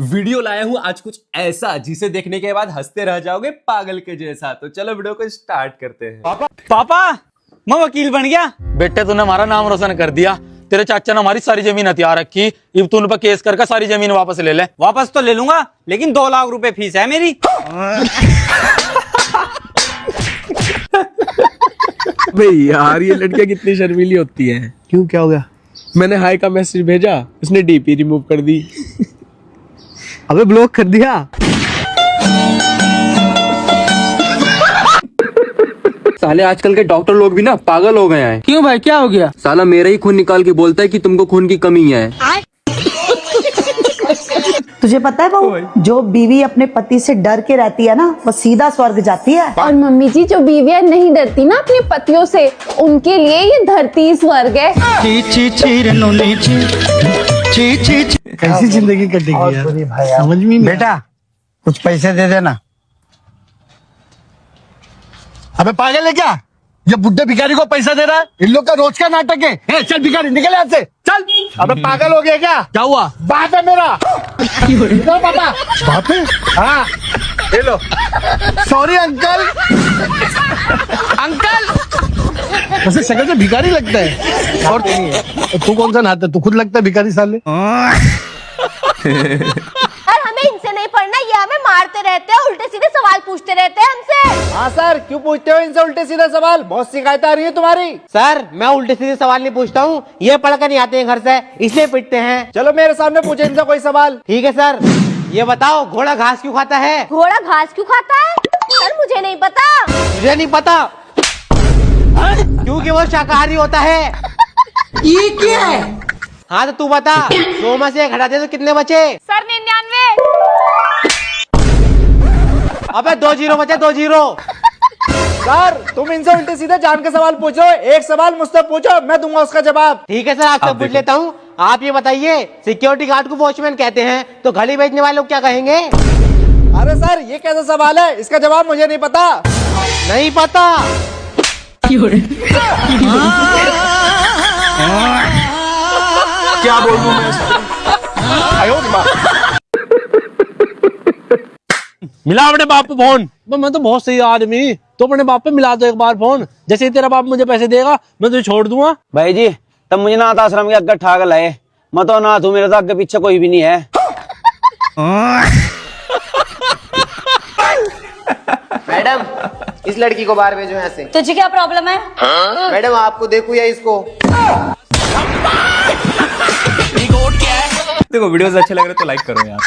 Video लाया हूं आज कुछ ऐसा जिसे देखने के बाद हंसते रह जाओगे पागल के जैसा। तो चलो वीडियो को स्टार्ट करते हैं। पापा मैं वकील बन गया। बेटे तूने हमारा नाम रोशन कर दिया। तेरे चाचा ने हमारी सारी जमीन हथियार रखी। अब तू उन पर केस करके सारी जमीन वापस ले ले। वापस तो ले लूंगा लेकिन 2 लाख रुपए फीस है मेरी। भाई यार ये लड़कियां कितनी शर्मीली होती हैं। क्यों, क्या हो गया? मैंने हाय का मैसेज भेजा, उसने डीपी रिमूव कर दी। अबे ब्लॉक कर दिया। साले आजकल के डॉक्टर लोग भी ना पागल हो गए हैं। क्यों भाई, क्या हो गया? साला मेरा ही खून निकाल के बोलता है कि तुमको खून की कमी है। तुझे पता है बहू, जो बीवी अपने पति से डर के रहती है ना, वो सीधा स्वर्ग जाती है। और मम्मी जी, जो बीवियां नहीं डरती ना अपने पतियों से, उनके लिए ये धरती स्वर्ग है। कैसी जिंदगी कटेगी यार, समझ में नहीं। बेटा कुछ पैसे दे देना। अबे पागल है क्या? ये बुड्ढे भिखारी को पैसा दे रहा है? इन लोग का रोज का नाटक है। ए, चल भिखारी निकल यहाँ से, चल। अबे पागल हो गया क्या? क्या हुआ? बाप है मेरा। इधर पापा। बाप है? हाँ, ले लो। Sorry uncle. अंकल वैसे शक्ल से भिखारी लगता है। और तू कौन सा नाता है? तू खुद लगता है भिखारी साले। हमें इनसे नहीं पढ़ना, ये हमें मारते रहते हैं, उल्टे सीधे सवाल पूछते रहते हैं हमसे। हाँ सर, क्यों पूछते हो इनसे उल्टे सीधे सवाल? बहुत शिकायत आ रही है तुम्हारी। सर मैं उल्टे सीधे सवाल नहीं पूछता हूँ, ये पढ़कर नहीं आते हैं घर से, इसलिए पिटते हैं। चलो मेरे सामने पूछे इनसे कोई सवाल। ठीक है सर, ये बताओ घोड़ा घास क्यों खाता है? घोड़ा घास क्यों खाता है? सर मुझे नहीं पता। मुझे नहीं पता क्योंकि वो शाकाहारी होता है। ये क्या है? हाँ तो तू बता, 100 में से 1 घटा दे तो कितने बचे? सर 99। अबे 2 जीरो बचे, 2 जीरो। सर तुम इनसे उल्टे सीधे जान के सवाल पूछो, एक सवाल मुझसे पूछो, मैं दूंगा उसका जवाब। ठीक है सर, आपसे पूछ लेता हूँ। आप ये बताइए, सिक्योरिटी गार्ड को वॉचमैन कहते हैं, तो घड़ी बेचने वाले लोग क्या कहेंगे? अरे सर ये कैसा सवाल है, इसका जवाब मुझे नहीं पता। नहीं पता? क्या बोल दूं मैं? मिला अपने बाप पे फोन। मैं तो बहुत सही आदमी, तो अपने बाप पे मिला दो एक बार फोन। जैसे ही तेरा बाप मुझे पैसे देगा मैं तुझे छोड़ दूंगा। भाई जी तब मुझे नाथ आश्रम के अग्गे ठाक लाए। मैं तो नाथ हूँ, मेरे तो आगे पीछे कोई भी नहीं है। मैडम इस लड़की को बाहर भेजो यहाँ से। तुझे क्या प्रॉब्लम है? मैडम आपको देखूं या इसको? देखो वीडियोस अच्छे लग रहे तो लाइक करो यार।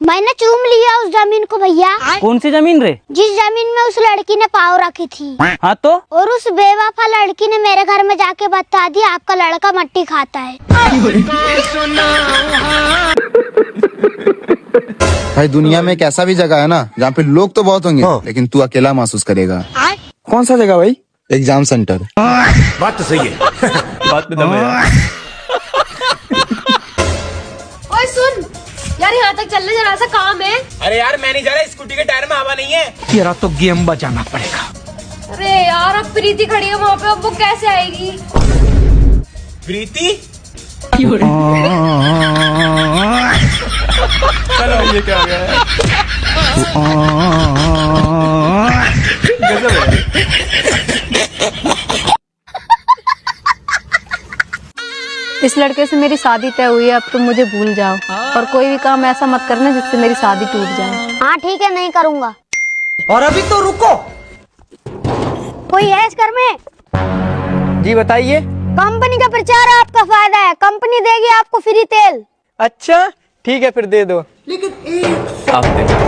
मैंने चूम लिया उस जमीन को भैया। कौन सी जमीन रे? जिस जमीन में उस लड़की ने पाँव रखी थी। हाँ तो? और उस बेवफा लड़की ने मेरे घर में जाके बता दिया आपका लड़का मट्टी खाता है। भाई दुनिया में एक ऐसा भी जगह है ना जहाँ पे लोग तो बहुत होंगे लेकिन तू अकेला महसूस करेगा। कौन सा जगह भाई? Exam centre. बात तो सही है। बात में दम है यार। ओए सुन यार, यहाँ तक चलने जरा सा काम है। अरे यार मैं नहीं जा रहा, स्कूटी के टायर में हवा नहीं है। तेरा तो गेम बजाना पड़ेगा। अरे यार अब प्रीति खड़ी है वहाँ पे, अब वो कैसे आएगी? प्रीति? चलो ये क्या हो गया है? गजब है। इस लड़के से मेरी शादी तय हुई है, अब तुम मुझे भूल जाओ और कोई भी काम ऐसा मत करना जिससे मेरी शादी टूट जाए। हाँ ठीक है, नहीं करूँगा। और अभी तो रुको। कोई है इस घर में? जी बताइए। कंपनी का प्रचार आपका फायदा है, कंपनी देगी आपको फ्री तेल। अच्छा ठीक है फिर दे दो। आप देखो।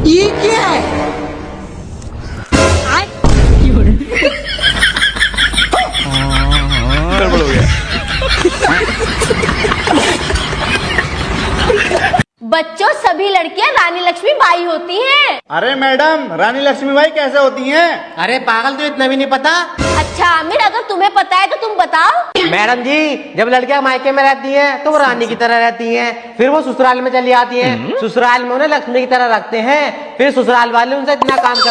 ये क्या है? गड़बड़ हो गया। बच्चों सभी लड़कियां रानी लक्ष्मीबाई होती हैं। अरे मैडम, रानी लक्ष्मीबाई कैसे होती हैं? अरे पागल, तो इतना भी नहीं पता? अच्छा आमिर, अगर तुम्हें पता है तो तुम बताओ। मैडम जी, जब लड़कियां मायके में रहती हैं तो वो रानी की तरह रहती हैं, फिर वो ससुराल में चली आती हैं, ससुराल में उन्हें लक्ष्मी की तरह रखते हैं, फिर ससुराल वाले उनसे इतना काम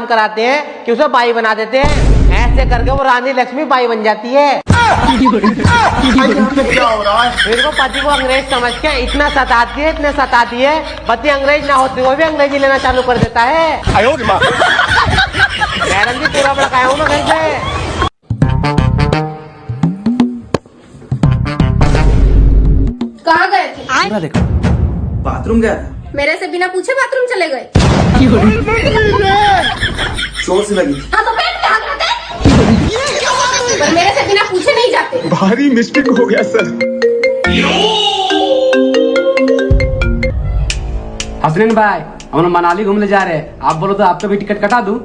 कराते हैं कि उसे बाई बना देते हैं। ऐसे करके वो रानी लक्ष्मी बाई बन जाती है। क्या हो रहा है? फिर वो पति को अंग्रेज समझ के इतना सताती है, पति अंग्रेज ना होते हुए भी अंग्रेजी लेना चालू कर देता है। मैडम जी, पूरा भड़काया हूँ मैं घर से। कहाँ गए थे? बाथरूम गया था, मेरे से बिना पूछे बाथरूम चले गए? शोर से लगी। हाँ तो पेट में हाथ रखते? पर मेरे से बिना पूछे नहीं जाते। भारी मिस्टेक हो गया सर। हसनैन भाई, हम लोग मनाली घूमने जा रहे हैं, आप बोलो तो आपका भी टिकट कटा दूं?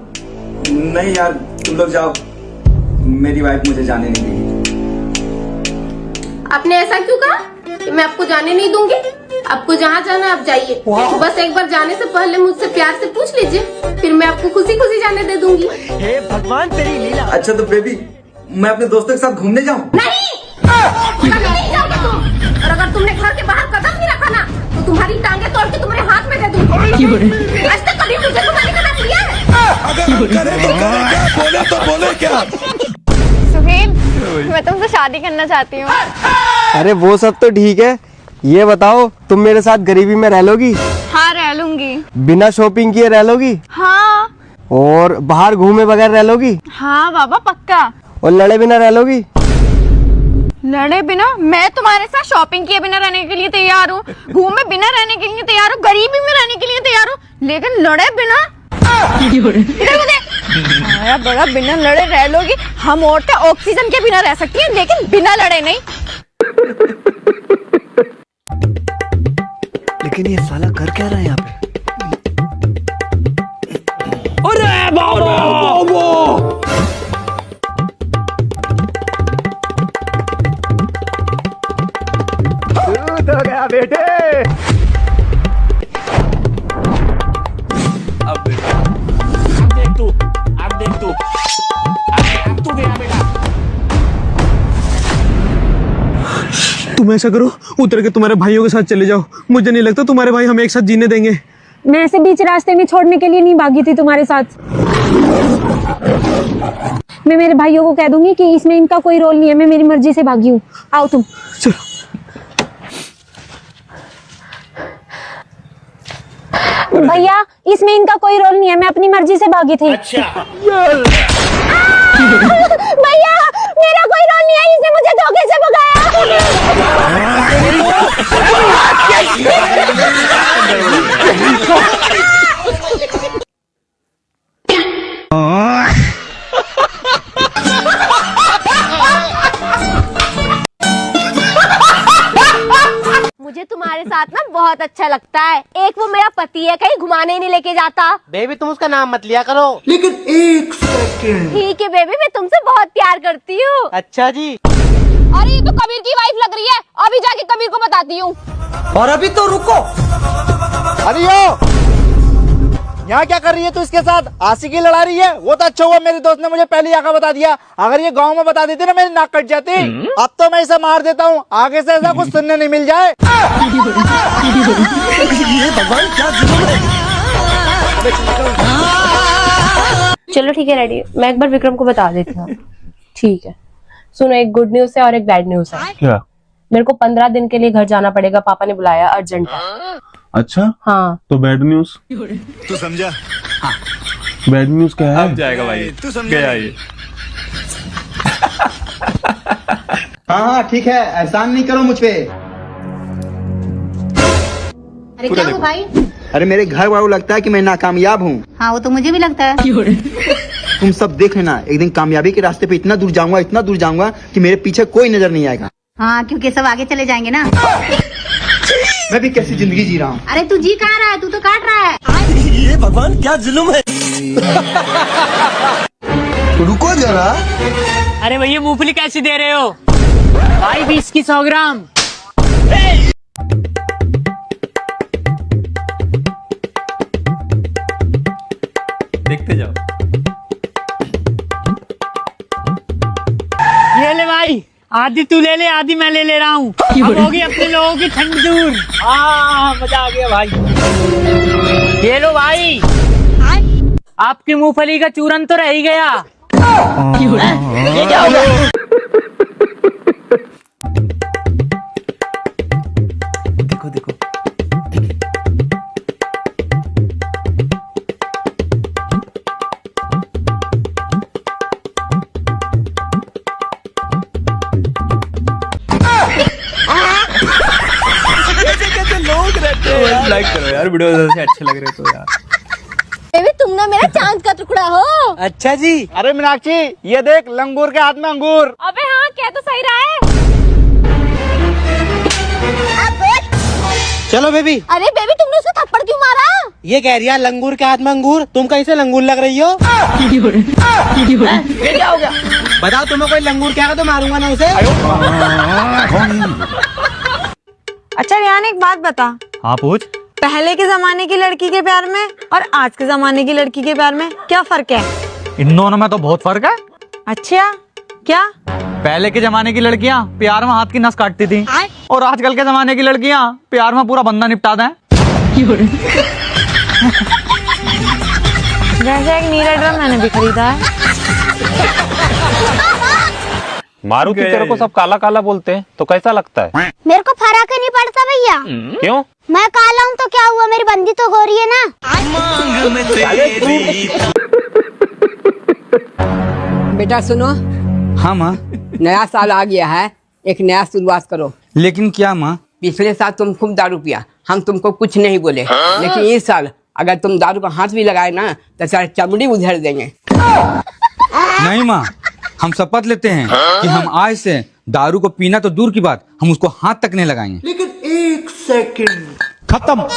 नहीं यार, तुम लोग जाओ, मेरी वाइफ मुझे जाने नहीं देगी। आपने ऐसा क्यों कहा कि मैं आपको जाने नहीं दूंगी? आपको जहाँ जाना आप जाइए, बस एक बार जाने से पहले मुझसे प्यार से पूछ लीजिए, फिर मैं आपको खुशी खुशी जाने दे दूंगी। हे भगवान, तेरी लीला। अच्छा तो बेबी, मैं अपने दोस्तों के साथ घूमने जाऊँ? नहीं, नहीं जाओगे तुम। और अगर तुमने घर के बाहर कदम भी रखा ना, तो तुम्हारी टांगे तोड़ के तुम्हारे हाथ में दे दूंगी। आज तक कभी मुझे तुम्हारी कदम लिया है? बोले क्या? सुहेल, मैं तुमसे शादी करना चाहती हूँ। अरे वो सब तो ठीक है, ये बताओ तुम मेरे साथ गरीबी में रह लोगी? हाँ, रह लूंगी। बिना शॉपिंग किए रह लोगी? हाँ। और बाहर घूमे बगैर रह लोगी? हाँ बाबा, पक्का। और लड़े बिना रह लोगी? लड़े बिना? मैं तुम्हारे साथ शॉपिंग किए बिना रहने के लिए तैयार हूँ, घूमे बिना रहने के लिए तैयार हूँ, गरीबी में रहने के लिए तैयार हूँ, लेकिन लड़े बिना? आया बड़ा, बिना लड़े रह लोगी? हम औरतें ऑक्सीजन के बिना रह सकती हैं, लेकिन बिना लड़े नहीं। लेकिन ये साला कर क्या रहा है यहाँ पे? अरे बाबा! तो गया बेटे। अब देख तू, अब तू गया बेटा। तुम ऐसा करो, उतर के तुम्हारे भाइयों के साथ चले जाओ, मुझे नहीं लगता तुम्हारे भाई हमें एक साथ जीने देंगे। मैं ऐसे बीच रास्ते में छोड़ने के लिए नहीं भागी थी तुम्हारे साथ। मैं मेरे भाइयों को कह दूंगी कि इसमें इनका कोई रोल नहीं है, मैं मेरी मर्जी से भागी हूँ। आओ तुम। चलो। भैया, इसमें इनका कोई रोल नहीं है, मैं अपनी मर्जी से भागी थी। अच्छा। भैया, मेरा कोई रोल नहीं है, इसने मुझे धोखे से मुझे तुम्हारे साथ ना बहुत अच्छा लगता है। एक वो मेरा पति है, कहीं घुमाने ही नहीं लेके जाता। बेबी, तुम उसका नाम मत लिया करो। लेकिन एक सेकंड। ठीक है बेबी, मैं तुमसे बहुत प्यार करती हूँ। अच्छा जी। अरे ये तो कबीर की वाइफ लग रही है, अभी जाके कबीर को बताती हूँ। और अभी तो रुको। अरे यो, यहाँ क्या कर रही है तू इसके साथ? आशिकी लड़ा रही है? वो तो अच्छा हुआ मेरे दोस्त ने मुझे पहले ही आकर बता दिया, अगर ये गांव में बता देती ना मेरी नाक कट जाती। अब तो मैं इसे मार देता हूँ, आगे से ऐसा कुछ सुनने नहीं मिल जाए। ये भगवान क्या जुल्म है। चलो ठीक है, रेडी। मैं एक बार विक्रम को बता देती हूँ। ठीक है, सुनो, एक गुड न्यूज है और एक बैड न्यूज है। क्या? मेरे को 15 दिन के लिए घर जाना पड़ेगा, पापा ने बुलाया, अर्जेंट है। अच्छा, हाँ। तो बैड न्यूज? तू समझा? बैड न्यूज क्या है? अब जाएगा भाई, तू समझा? गया ये। हाँ ठीक है, एहसान नहीं करो मुझ पे। अरे क्या हुआ भाई? अरे मेरे घर वालों लगता है कि मैं नाकामयाब हूँ। हाँ वो तो मुझे भी लगता है। तुम सब देख लेना, एक दिन कामयाबी के रास्ते पे इतना दूर जाऊंगा कि मेरे पीछे कोई नजर नहीं आएगा। हाँ, क्योंकि सब आगे चले जाएंगे ना। मैं भी कैसी जिंदगी जी रहा हूँ। अरे तू जी कहाँ रहा है? तू तो काट रहा है। ये भगवान क्या जुल्म है। रुको जरा। अरे भैया, मूंगफली कैसी दे रहे हो? भाई 20 की 100 ग्राम। देखते जाओ। ये ले भाई, आधी तू ले ले, आधी मैं ले रहा हूँ। अब होगी अपने लोगों की ठंड दूर। मजा आ गया भाई। ये लो भाई, आपकी मूंगफली का चूरन तो रह ही गया। ये क्या हो गया? देखो देखो, लाइक करो यार, वीडियो से अच्छे लग रहे तो यार। बेबी तुम ना मेरा चांद का टुकड़ा हो। अच्छा जी। अरे मीनाक्षी, ये देख लंगूर के हाथ में अंगूर। अबे हाँ, क्या तो सही रहा है। चलो बेबी। अरे बेबी तुमने उसको थप्पड़ क्यों मारा? ये कह रही है लंगूर के हाथ में अंगूर, तुम कहीं से लंगूर लग रही हो। ये क्या हो गया? बताओ तुम्हें कोई लंगूर क्या तो मारूंगा ना उसे। अच्छा रियान, एक बात बता। हाँ पूछ। पहले के जमाने की लड़की के प्यार में और आज के जमाने की लड़की के प्यार में क्या फर्क है? इन दोनों में तो बहुत फर्क है। अच्छा क्या? पहले के जमाने की लड़कियां प्यार में हाथ की नस काटती थी, और आजकल के जमाने की लड़कियां प्यार में पूरा बंदा निपटा दें। जैसे एक नीला ड्रम मैंने भी खरीदा है। मारुति, तेरे को सब काला काला बोलते हैं तो कैसा लगता है? मेरे को फर्क ही नहीं पड़ता भैया। क्यों? मैं काला हूँ तो क्या हुआ, मेरी बंदी तो गोरी है ना। बेटा सुनो। हाँ माँ। नया साल आ गया है, एक नया शुरुआत करो। लेकिन क्या माँ? पिछले साल तुम खूब दारू पिया, हम तुमको कुछ नहीं बोले, लेकिन इस साल अगर तुम दारू का हाथ भी लगाए ना तो सारे चमड़ी उधेड़ देंगे। नहीं माँ, हम शपथ लेते हैं कि हम आज से दारू को पीना तो दूर की बात, हम उसको हाथ तक नहीं लगाएंगे। लेकिन एक सेकंड। खत्म।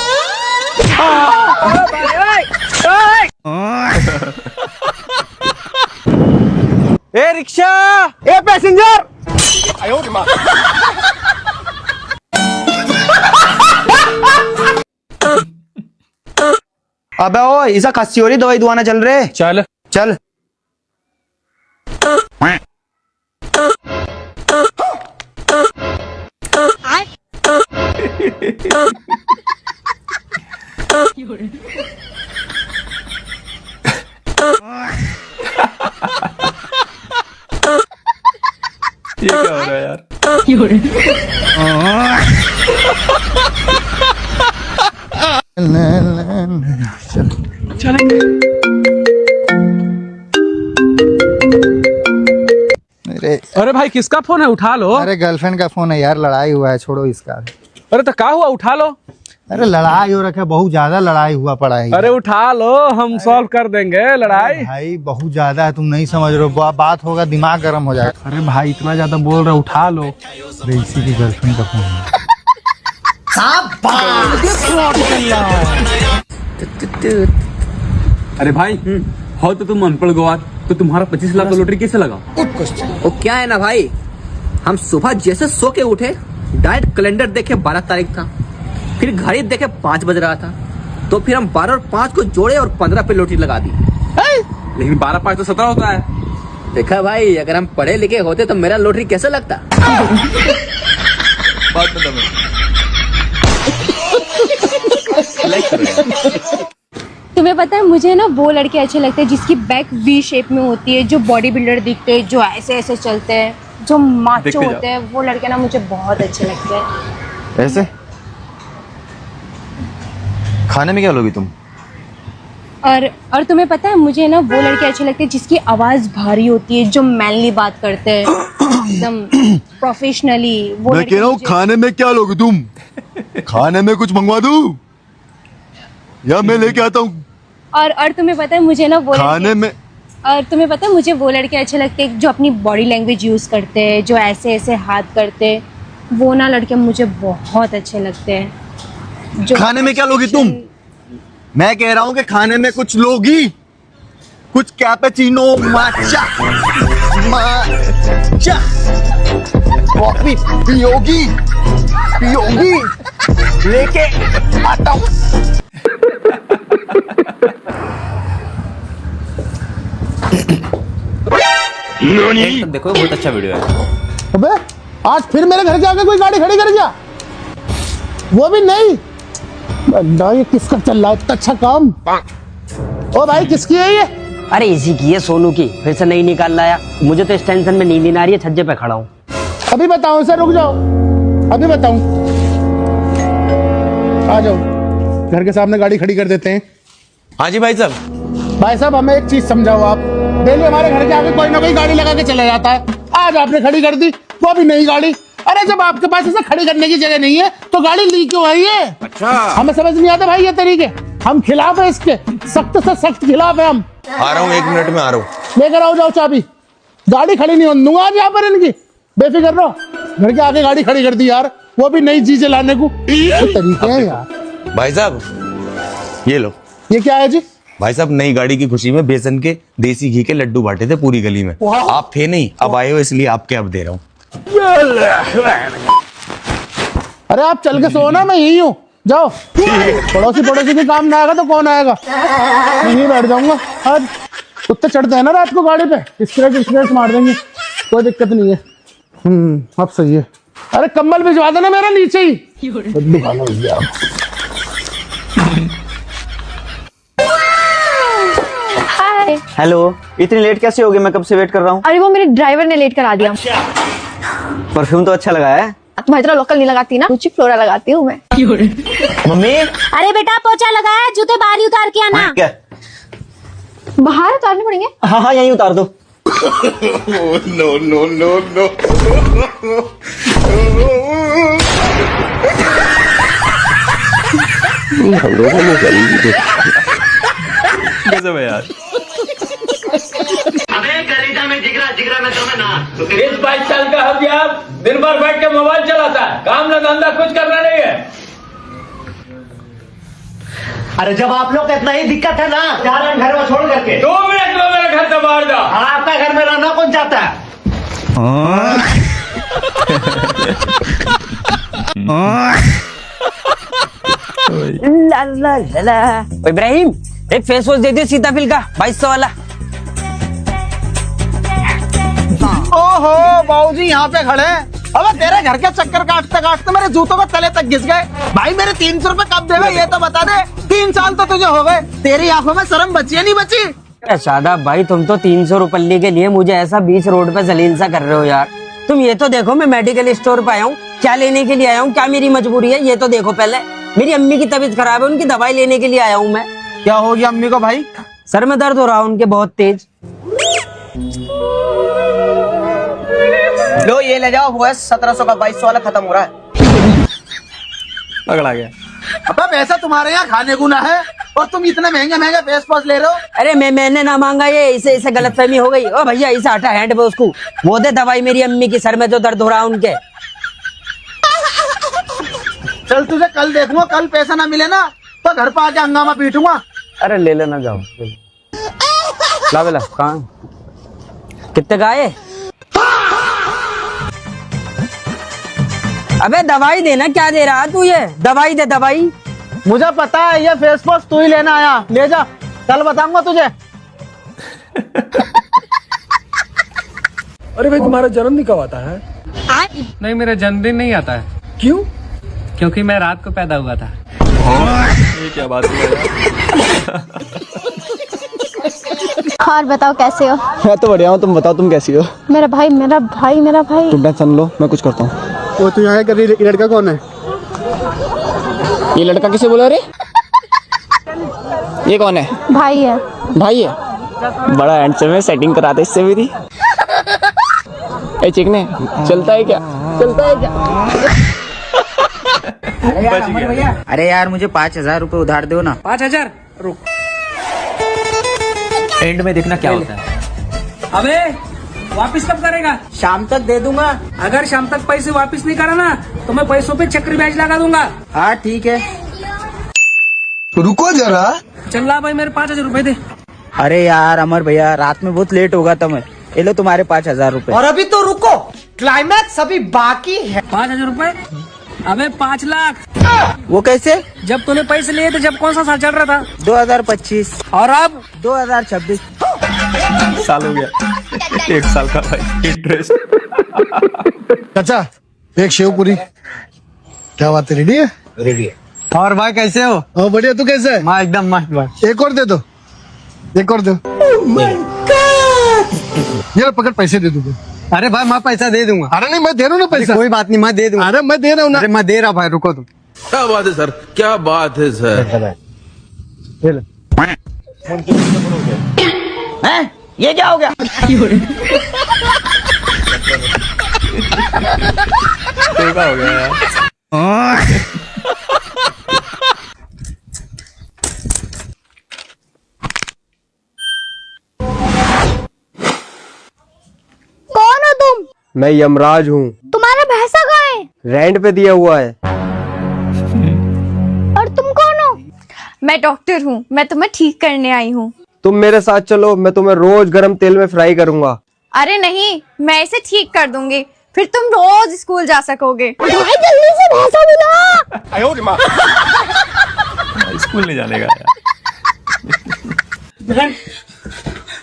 ए रिक्शा, ए पैसेंजर। अबे ओ, ऐसा खांसी हो रही, दवाई दुआना चल रहे। चल चल। ये क्या हो रहा है यार? अरे भाई किसका फोन है, उठा लो। अरे गर्लफ्रेंड का फोन है यार, लड़ाई हुआ है, छोड़ो इसका। अरे तो क्या हुआ, उठा लो। अरे लड़ाई हो रखा है, बहुत ज्यादा लड़ाई हुआ पड़ा है। अरे उठा लो, हम सॉल्व कर देंगे लड़ाई। भाई बहुत ज्यादा है, तुम नहीं समझ रहे हो, बात होगा दिमाग गर्म हो जाएगा। अरे भाई इतना ज्यादा बोल रहे, उठा लो। अरे इसी की गर्लफ्रेंड का फोन है। अरे भाई हो तो तुम अनपढ़ गवार, तो तुम्हारा 25 लाख का लॉटरी कैसे लगा? वो क्या है ना भाई, हम सुबह जैसे सो के उठे, डायरेक्ट कैलेंडर देखे 12 तारीख था, फिर घड़ी देखे 5 बज रहा था, तो फिर हम 12 और 5 को जोड़े और 15 पे लॉटरी लगा दी। लेकिन 12 5 तो 17 होता है। देखा भाई, अगर हम पढ़े लिखे होते तो मेरा लॉटरी कैसे लगता। बात बता मैं। लाइक करो यार। तुम्हें पता है मुझे ना वो लड़के अच्छे लगते हैं जिसकी बैक वी शेप में होती है, जो बॉडी बिल्डर दिखते हैं, जो ऐसे ऐसे चलते हैं, जो माचो होते हैं, वो लड़के ना मुझे बहुत अच्छे लगते हैं। ऐसे खाने में क्या लोगी तुम? और तुम्हें पता है मुझे ना वो लड़के अच्छे लगते हैं जिसकी आवाज भारी होती है, जो मैनली बात करते हैं, एकदम प्रोफेशनली। वो मैं कह रहा हूँ खाने में क्या लोगी तुम? खाने में कुछ मंगवा दूं या मैं लेके आता हूँ? और तुम्हें पता है मुझे ना वो खाने में, और तुम्हें पता है मुझे वो लड़के अच्छे लगते हैं जो अपनी बॉडी लैंग्वेज यूज करते हैं, जो ऐसे ऐसे हाथ करते हैं, वो ना लड़के मुझे बहुत अच्छे लगते हैं। जो खाने में क्या लोगी तुम? मैं कह रहा हूँ कि खाने में कुछ लोगी, कुछ कैपेचिनो, माचा कॉफी पियोगी, लेके आता हूँ। एंड तक देखो, बहुत अच्छा वीडियो है। अबे आज फिर मेरे घर के आगे कोई गाड़ी खड़ी कर गया, वो भी नहीं। अड्डा, ये किसका चल रहा है इतना अच्छा काम? ओ भाई, किसकी है ये? अरे इसी की है, सोनू की। फिर से नहीं निकाल लाया। मुझे तो इस टेंशन में नींद नहीं आ रही है, छज्जे पे खड़ा हूँ। अभी बताऊं सर, रुक जाओ, अभी बताऊं। आ जाओ, घर के सामने गाड़ी खड़ी कर देते हैं। हाँ जी भाई साहब। भाई साहब, हमें एक चीज समझाओ आप। डेली हमारे घर के आगे कोई ना कोई गाड़ी लगा के चला जाता है, आज आपने खड़ी कर दी, वो भी नई गाड़ी। अरे जब आपके पास ऐसे खड़ी करने की जगह नहीं है तो गाड़ी ली क्यों आई है? अच्छा, हमें समझ नहीं आता भाई ये तरीके। हम खिलाफ है इसके, सख्त से सख्त खिलाफ है हम। आ रहा हूँ, 1 मिनट में आ रहा हूँ। लेकर आओ, जाओ चाबी। गाड़ी खड़ी नहीं होने दूंगा आज यहाँ पर इनकी, बेफिक्र रहो। घर के आगे गाड़ी खड़ी कर दी यार, वो भी नई चीजें लाने को। तो तरीके हैं यार। भाई साहब ये लो। ये क्या है जी? भाई साहब, नई गाड़ी की खुशी में बेसन के देसी घी के लड्डू बांटे थे पूरी गली में। आप थे नहीं, अब आए हो इसलिए आपके अब दे रहा हूँ। अरे आप चल के सो ना, मैं यही हूँ, जाओ। पड़ोसी के काम ना आएगा तो कौन आएगा? यहीं बैठ जाऊंगा। आज कुत्ते चढ़ते हैं ना रात को गाड़ी पे, स्क्रैच मार देंगे, कोई दिक्कत नहीं है। अब सही है। अरे कम्बल भिजवा देना मेरा नीचे ही। हेलो, इतनी लेट कैसे हो गई? मैं कब से वेट कर रहा हूँ। अरे वो मेरे ड्राइवर ने लेट करा दिया। परफ्यूम तो अच्छा लगा है। तुम्हारी तरह लोकल नहीं लगाती ना, रुचि फ्लोरा लगाती हूँ मैं। मम्मी, अरे बेटा, पोछा लगा है, जूते बाहर ही उतार के आना। क्या? बाहर उतारने पड़ेंगे? हाँ हाँ, यहीं उतार दो। No no no no. गजब है यार। अबे कलेजा में जिगरा, जिगरा में दम है ना। इस 22 साल का हम यार दिन भर बैठ के मोबाइल चलाता है, काम ना धंधा कुछ करना नहीं है। अरे जब आप लोग का इतना ही दिक्कत है ना, जा रहे हैं घर में छोड़ करके। 2 मिनट में मेरे घर से बाहर जाओ। आपका घर में रहना कौन चाहता है? ला ला ला ला। इब्राहिम, एक फेस वॉश दे दे सीताफिल का 2200 वाला। ओहो बाबूजी, यहाँ पे खड़े। अबे तेरे घर के चक्कर काटते काटते मेरे जूतों को तले तक घिस गए। भाई मेरे 300 रुपए कब देगा ये तो बता दे। 3 साल तो तुझे हो गए, तेरी आंखों में शर्म बची है नहीं बची? शादाब भाई, तुम तो 300 रुपये के लिए मुझे ऐसा बीच रोड पे जलील सा कर रहे हो यार। तुम ये तो देखो, मैं मेडिकल स्टोर पे आया हूँ, क्या लेने के लिए आया हूँ, क्या मेरी मजबूरी है ये तो देखो पहले। मेरी अम्मी की तबीयत खराब है, उनकी दवाई लेने के लिए आया हूँ मैं। क्या हो गया अम्मी को भाई? सर में दर्द हो रहा है उनके बहुत तेज। लो ये ले जाओ, वो है 1700 का, 2200 वाला खत्म हो रहा है। पकड़ा गया। अबे पैसा तुम्हारे यहाँ खाने गुना है और तुम इतने महंगे महंगे फेस वॉश ले रहे हो। अरे मैंने ना मांगा, ये इसे गलतफहमी हो गई। ओ भैया, इसे हटा हैंड पे उसको, वो दे दवाई मेरी अम्मी की, सर में जो दर्द हो रहा है उनके। चल तुझे कल देखूंगा, कल पैसा ना मिले ना तो घर पे आके हंगामा पीटूंगा। अरे ले लेना, जाओ ला बेला। कहाँ कितने का है? अबे दवाई देना, क्या दे रहा तू? ये दवाई दे, दवाई। मुझे पता है ये फेस वॉश तू ही लेना आया, ले जा, कल बताऊंगा तुझे। अरे भाई, तुम्हारा जन्मदिन कब आता है? नहीं, मेरा जन्मदिन नहीं आता है। क्यों? क्योंकि मैं रात को पैदा हुआ था। ये क्या बात है यार? और बताओ कैसे हो? मैं तो बढ़िया हूँ, तुम बताओ तुम कैसी हो? मेरा भाई, मेरा भाई, मेरा भाई। तुम टेंशन लो, मैं कुछ करता हूँ। वो तू यहाँ कर रही, ये लड़का कौन है? ये लड़का किसे बोला रे? ये कौन है? भाई है। भाई है? बड़ा हैंडसम है, सेटिंग करा दे इससे मेरी। ए चिकने, चलता है क्या? चलता है क्या? अरे यार मुझे 5000 रुपए उधार दो ना। 5000? रुक, एंड में देखना क्या होता है। अबे वापिस कब करेगा? शाम तक दे दूंगा। अगर शाम तक पैसे वापिस नहीं करा ना तो मैं पैसों पे चक्री ब्याज लगा दूंगा। हाँ ठीक है। रुको जरा। चल ला भाई, मेरे 5000 रुपए दे। अरे यार अमर भैया, रात में बहुत लेट होगा तुम्हें, ये लो तुम्हारे 5000 रुपए। और अभी तो रुको, क्लाइमैक्स अभी बाकी है। 5000 रुपए? अबे 5 लाख। वो कैसे? जब तूने पैसे लिए थे, जब कौन सा साल चल रहा था? 2025। और अब 2026। साल हो गया, 1 साल का भाई इंटरेस्ट। चाचा एक शेव पूरी। क्या बात है, रेडी है? रेडी है। और भाई कैसे हो? हाँ बढ़िया, तू कैसे है? मैं एकदम मस्त भाई। एक और दे दो, एक और दो। यार पकड़, पैसे दे दूंगा। अरे भाई मैं पैसा दे दूंगा। अरे नहीं, मैं दे रहा हूँ ना पैसा। कोई बात नहीं, मैं दे दूंगा। अरे मैं दे रहा हूँ ना। अरे मैं दे रहा भाई, रुको तुम। क्या बात है सर, क्या बात है सर। ये क्या हो गया? क्या हो गया यार? कौन हो तुम? मैं यमराज हूँ। तुम्हारा भैंसा कहाँ है? रेंट पे दिया हुआ है। और तुम कौन हो? मैं डॉक्टर हूँ, मैं तुम्हें ठीक करने आई हूँ। तुम मेरे साथ चलो, मैं तुम्हें रोज गरम तेल में फ्राई करूंगा। अरे नहीं, मैं इसे ठीक कर दूंगी, फिर तुम रोज स्कूल जा सकोगे। भाई जल्दी से भैंसा मिला। स्कूल नहीं जाने का यार। बहन,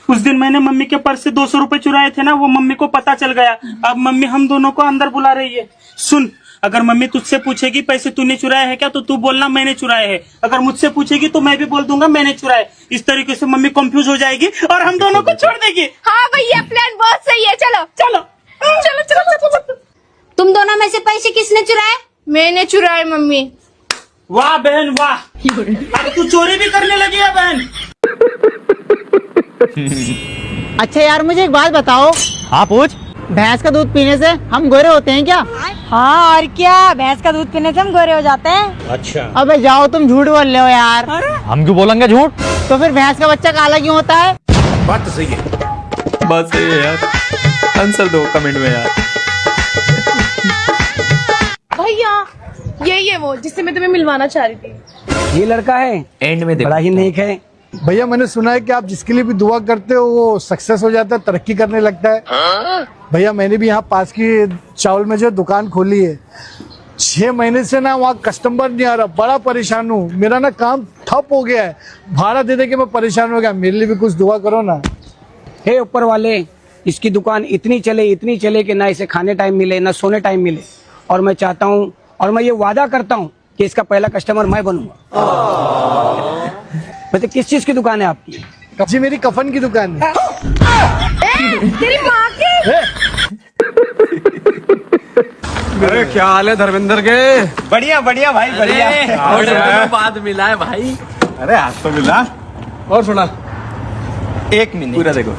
उस दिन मैंने मम्मी के पर्स से 200 रुपए चुराए थे ना, वो मम्मी को पता चल गया। अब मम्मी हम दोनों को अंदर बुला रही है। सुन, अगर मम्मी तुझसे पूछेगी पैसे तूने चुराए हैं क्या, तो तू बोलना मैंने चुराए हैं। अगर मुझसे पूछेगी तो मैं भी बोल दूंगा मैंने चुराए। इस तरीके से मम्मी कंफ्यूज हो जाएगी और हम दोनों को छोड़ देगी। हाँ भैया, प्लान बहुत सही है। चलो चलो चलो चलो चलो। तुम दोनों में से पैसे किसने चुराए? मैंने चुराए मम्मी। वाह बहन वाह, अब तू चोरी भी करने लगी है बहन। अच्छा यार मुझे एक बात बताओ। हाँ पूछ। भैंस का दूध पीने से हम गोरे होते हैं क्या? हाँ और क्या, भैंस का दूध पीने से हम गोरे हो जाते हैं। अच्छा। अबे जाओ, तुम झूठ बोल रहे हो यार। हम क्यों बोलेंगे झूठ? तो फिर भैंस का बच्चा काला क्यों होता है? बात तो सही है। बात सही है यार, आंसर दो कमेंट में यार। भैया यही है वो जिससे मैं तुम्हें मिलवाना चाह रही थी। ये लड़का है, एंड में देखो। बड़ा ही नेक है। भैया मैंने सुना है कि आप जिसके लिए भी दुआ करते हो वो सक्सेस हो जाता है, तरक्की करने लगता है। भैया मैंने भी यहाँ पास की चावल में जो दुकान खोली है, 6 महीने से ना वहाँ कस्टमर नहीं आ रहा, बड़ा परेशान हूँ। मेरा ना काम ठप हो गया है, भाड़ा दे दे के मैं परेशान हो गया। मेरे लिए भी कुछ दुआ करो ना। हे ऊपर वाले, इसकी दुकान इतनी चले कि ना इसे खाने टाइम मिले ना सोने टाइम मिले। और मैं चाहता हूँ और मैं ये वादा करता हूँ कि इसका पहला कस्टमर मैं बनूंगा। वैसे किस चीज की दुकान है आपकी? जी मेरी कफन की दुकान है। तेरी माँ की। अरे क्या हाल है धर्मेंद्र के? बढ़िया बढ़िया भाई बढ़िया। और बाद मिला है भाई। अरे आज तो मिला। और सुना, 1 मिनट पूरा देखो।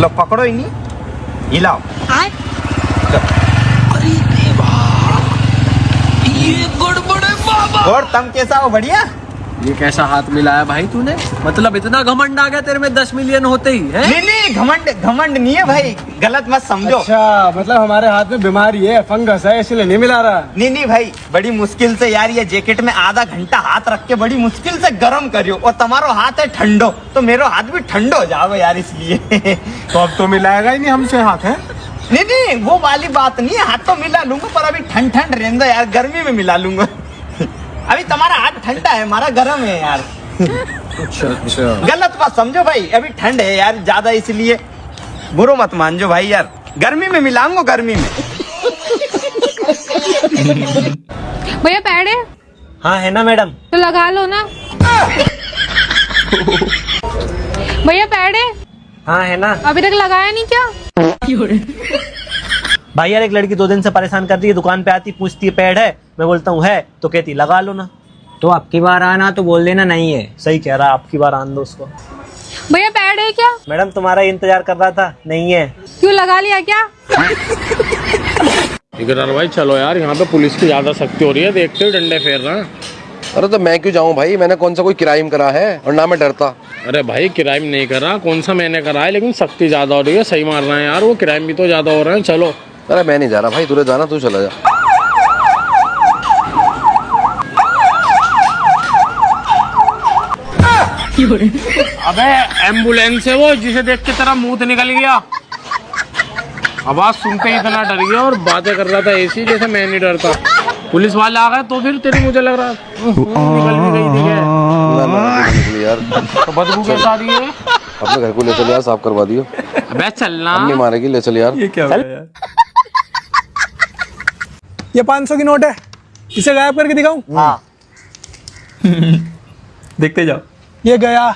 लो पकड़ो, ही नहीं हिलाओ। ये गड़बड़ है बाबा। और तुम कैसा हो? बढ़िया। ये कैसा हाथ मिलाया भाई तूने? मतलब इतना घमंड आ गया तेरे में 10 मिलियन होते ही है? नहीं घमंड नहीं है भाई, गलत मत समझो। अच्छा, मतलब हमारे हाथ में बीमारी है, फंगस है, इसलिए नहीं मिला रहा। नहीं भाई, बड़ी मुश्किल से यार ये जैकेट में आधा घंटा हाथ रख के बड़ी मुश्किल से गर्म करियो, और तुम्हारो हाथ है ठंडो, तो मेरो हाथ भी ठंडो हो जाओ यार, इसलिए। तो अब तो मिलाएगा ही नहीं हमसे हाथ है? नहीं वो वाली बात नहीं है, हाथ तो मिला लूंगा, पर अभी ठंड रहने दो यार, गर्मी में मिला लूंगा। अभी तुम्हारा हाथ ठंडा है, हमारा गर्म है यार। अच्छा। गलत बात समझो भाई, अभी ठंड है यार ज्यादा, इसलिए बुरो मत मानजो भाई यार, गर्मी में मिलाऊंगा, गर्मी में। भैया पैड है? हाँ है ना मैडम। तो लगा लो ना। भैया पैड है? हाँ है ना। अभी तक लगाया नहीं क्या? भाई यार एक लड़की 2 दिन से परेशान कर रही है, दुकान पे आती पूछती है पैड है, मैं बोलता हूँ है, तो कहती लगा लो ना। तो आपकी बार आना तो बोल देना नहीं है। सही कह रहा, आपकी बार आन दो उसको। भैया पैड है क्या? मैडम तुम्हारा इंतजार कर रहा था, नहीं है। क्यों, लगा लिया क्या? इकरार भाई चलो यार, यहाँ पे पुलिस की ज्यादा सख्ती हो रही है, देखते हो डंडे फेर रहे हैं। अरे तो मैं क्यों जाऊं भाई, मैंने कौन सा कोई क्राइम करा है, और ना मैं डरता। अरे भाई क्राइम नहीं करा, कौन सा मैंने करा है, लेकिन सख्ती ज्यादा हो रही है, सही मार रहे हैं यार, वो क्राइम भी तो ज्यादा हो रहे हैं। चलो। अरे मैं नहीं जा रहा भाई, तुझे जाना तू चला जा। अबे एम्बुलेंस है वो, जिसे देख के तेरा मुंह निकल गया। आवाज सुनते ही इतना डर गया और बातें कर रहा था ऐसी जैसे मैं नहीं डरता। पुलिस वाले आ गए तो फिर तेरी मुझे लग रहा निकल भी गई थी यार। यार तो बदबू कैसा आ रही है? अपने घर को ले चल यार, साफ करवा दियो। अबे चलना। नहीं मारेगी, ले चल यार। ये क्या हो गया यार? ये 500 की नोट है, इसे गायब करके दिखाऊं? हाँ देखते जाओ। ये गया,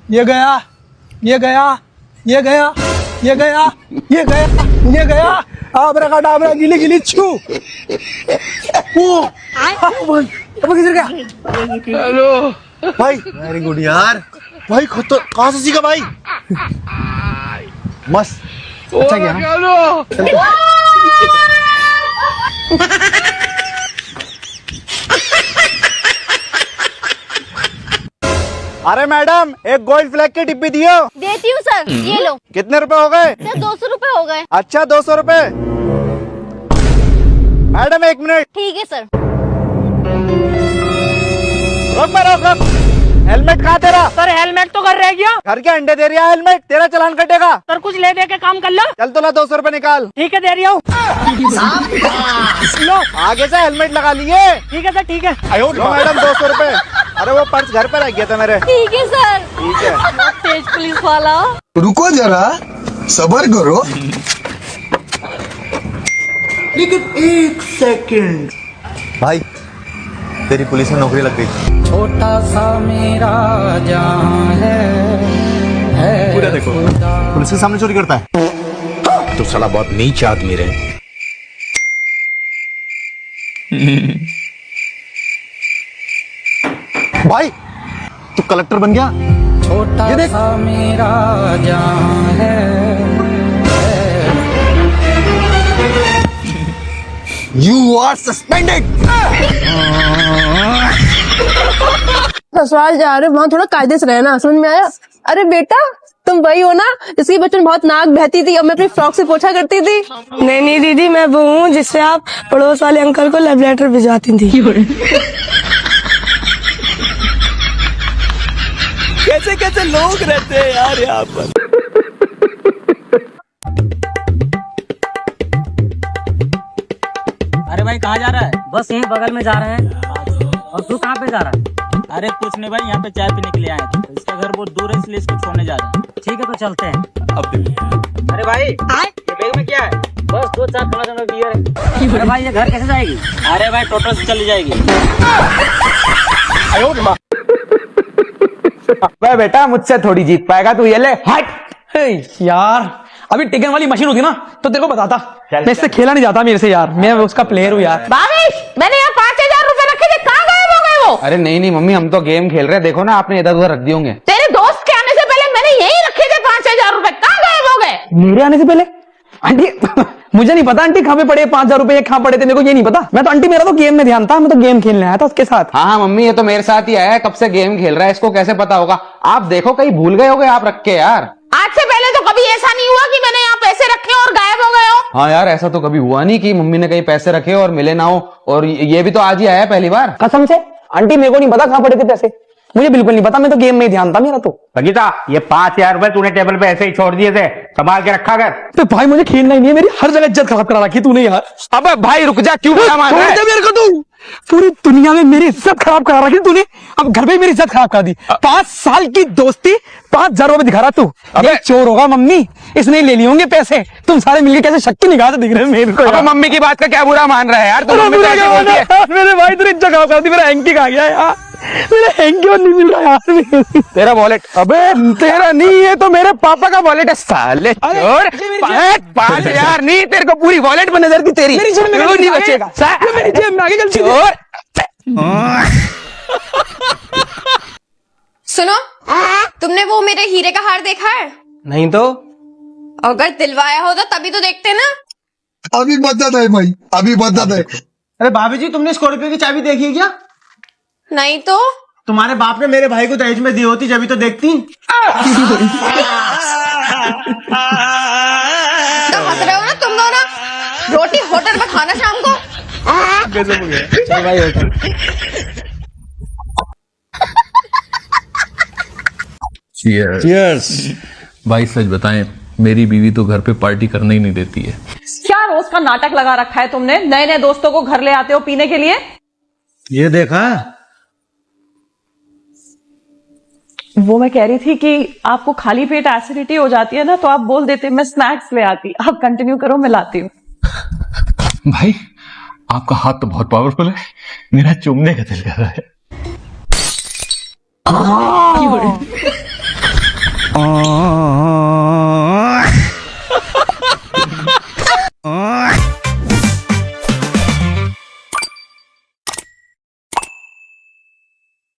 ये गया, ये गया, ये गया, ये गया, ये गया, ये गया। आबराकाडाबरा, गिली गिली छू। वो किधर गया? हेलो भाई, वेरी गुड यार भाई। खुद तो कहाँ से सीखा भाई? मस्त, अच्छा गया ना? अरे मैडम, एक गोल्ड फ्लैग की डिब्बी दियो। देती हूँ सर, ये लो। कितने रुपए हो गए? सर 200 रुपए हो गए। अच्छा 200 रुपए। Madam 1 minute. ठीक है सर। रोक रोक। हेलमेट कहाँ तेरा? सर हेलमेट तो घर रह गया। घर के अंडे दे रहा है हेलमेट, तेरा चालान कटेगा। सर कुछ ले दे के काम कर लो। चल तो ला 200 रुपए निकाल। ठीक है दे रही हूँ। लो आगे से हेलमेट लगा लिए। ठीक है सर ठीक है। लो मैडम 200 रुपए। अरे वो पर्स घर पे रह गया था मेरे। ठीक है सर। ठीक है। तेज पुलिस वाला। रुको जरा, सबर करो। लेकिन 1 सेकंड भाई, तेरी पुलिस में नौकरी लग गई। छोटा सा मेरा जहां है पूरा देखो। पुलिस के सामने चोरी करता है तो साला बहुत नीच आदमी रहे। भाई तू कलेक्टर बन गया। छोटा ये देख। सा मेरा जहां है। You are suspended. ससुराल जा रहे वहाँ थोड़ा कायदे से रहना, समझ में आया? अरे बेटा, तुम वही हो ना जिसकी बचपन में बहुत नाक बहती थी और मैं अपनी फ्रॉक से पोछा करती थी? नहीं दीदी, मैं वो हूँ जिससे आप पड़ोस वाले अंकल को लव लेटर भिजवाती थी। कैसे कैसे लोग रहते हैं यार यहाँ पर। अरे भाई कहाँ जा रहा है? बस यहीं बगल में जा रहे हैं। और तू कहाँ पे जा रहा है? अरे कुछ नहीं भाई, यहाँ पे चाय पीने के लिए आए थे। इसका घर बहुत दूर है इसलिए इसको छोड़ने जा रहे हैं। ठीक है तो चलते हैं। अब देखो। अरे भाई ये बैग में क्या है? बस 2-4 थोड़ा बियर है। अरे भाई ये घर कैसे जाएगी? अरे भाई टोटल से चली जाएगी। वह बेटा मुझसे थोड़ी जीत पाएगा तू, ये ले। हट यार, अभी टिकन वाली मशीन होती ना तो तेरे को बताता। मैं इससे खेला नहीं जाता मेरे से यार, मैं उसका प्लेयर हूँ यार। भावेश, मैंने यहाँ 5000 रुपए रखे थे, कहाँ गायब हो गए वो? अरे नहीं मम्मी, हम तो गेम खेल रहे हैं। देखो ना, आपने इधर उधर रख दिए होंगे। तेरे दोस्त के आने से पहले मैंने यही रखे थे 5000 रुपए, कहाँ गायब हो गए? मेरे आने से पहले? आंटी मुझे नहीं पता आंटी कहाँ पे पड़े 5000 रुपए, कहाँ पड़े थे मेरे को ये नहीं पता। मैं तो आंटी, मेरा तो गेम में ध्यान था, मैं तो गेम खेलने आया था उसके साथ। हाँ मम्मी, ये तो मेरे साथ ही आया है, कब से गेम खेल रहा है, इसको कैसे पता होगा? आप देखो कहीं भूल गए होगे आप रख के यार। आज से पहले तो कभी ऐसा नहीं हुआ कि मैंने यहाँ पैसे रखे और गायब हो गए हो। हाँ यार, ऐसा तो कभी हुआ नहीं कि मम्मी ने कहीं पैसे रखे और मिले ना हो। और ये भी तो आज ही आया है पहली बार। कसम से आंटी मेरे को नहीं पता कहाँ पड़े थे पैसे, मुझे बिल्कुल नहीं पता, मैं तो गेम में ही ध्यान था मेरा तो। बगीता, ये 5000 रुपए तूने टेबल पे ऐसे ही छोड़ दिए थे, संभाल के रखा कर। तो भाई मुझे खेलना ही नहीं है, मेरी हर जगह इज्जत खराब करा रखी तूने यार। अबे भाई रुक जा, क्यों बुरा मान रहा है? मेरे को तू पूरी दुनिया में मेरी इज्जत खराब करा रखी तूने, अब घर पे मेरी इज्जत खराब कर दी। 5 साल की दोस्ती 5000 रुपए दिखा रहा तू। अबे चोर होगा मम्मी, इसने ले लिए होंगे पैसे। तुम सारे मिलके कैसे शक्की निगाह से दिख रहे हो मेरे को। अबे मम्मी की बात का क्या बुरा मान रहा है यार? तू मम्मी को ऐसे बोलती है? मेरे भाई तूने इज्जत खराब कर दी, मेरा हैंकी कहाँ गया यार? मेरा हैंकी और नहीं मिल रहा यार। तेरा वॉलेट? अबे तेरा नहीं है तो मेरे पापा का वॉलेट है साले चोर। 5000 नहीं, तेरे को पूरी वॉलेट में नजर थी तेरी। मेरी जेब में नहीं बचेगा। मेरी जेब में आगे गलती चोर। सुनो, तुमने वो मेरे हीरे का हार देखा है? नहीं तो अगर दिलवाया होता तभी तो देखते ना। अभी बता है भाई, अभी बता है। अरे भाभी जी, तुमने स्कॉर्पियो की चाबी देखी है क्या? नहीं तो तुम्हारे बाप ने मेरे भाई को दहेज में दी होती जब तो देखती। तो हंस रहे हो ना तुम दोनों? रोटी होटल में खाना शाम को। चल भाई होटल। Cheers। भाई सच बताएं, मेरी बीवी तो घर पे पार्टी करने ही नहीं देती है। क्या रोज का नाटक लगा रखा है तुमने? नए नए दोस्तों को घर ले आते हो पीने के लिए। ये देखा, वो मैं कह रही थी कि आपको खाली पेट एसिडिटी हो जाती है ना, तो आप बोल देते मैं स्नैक्स ले आती। आप कंटिन्यू करो, मैं लाती हूँ। भाई आपका हाथ तो बहुत पावरफुल है, मेरा चूमने का दिल कर रहा है। आ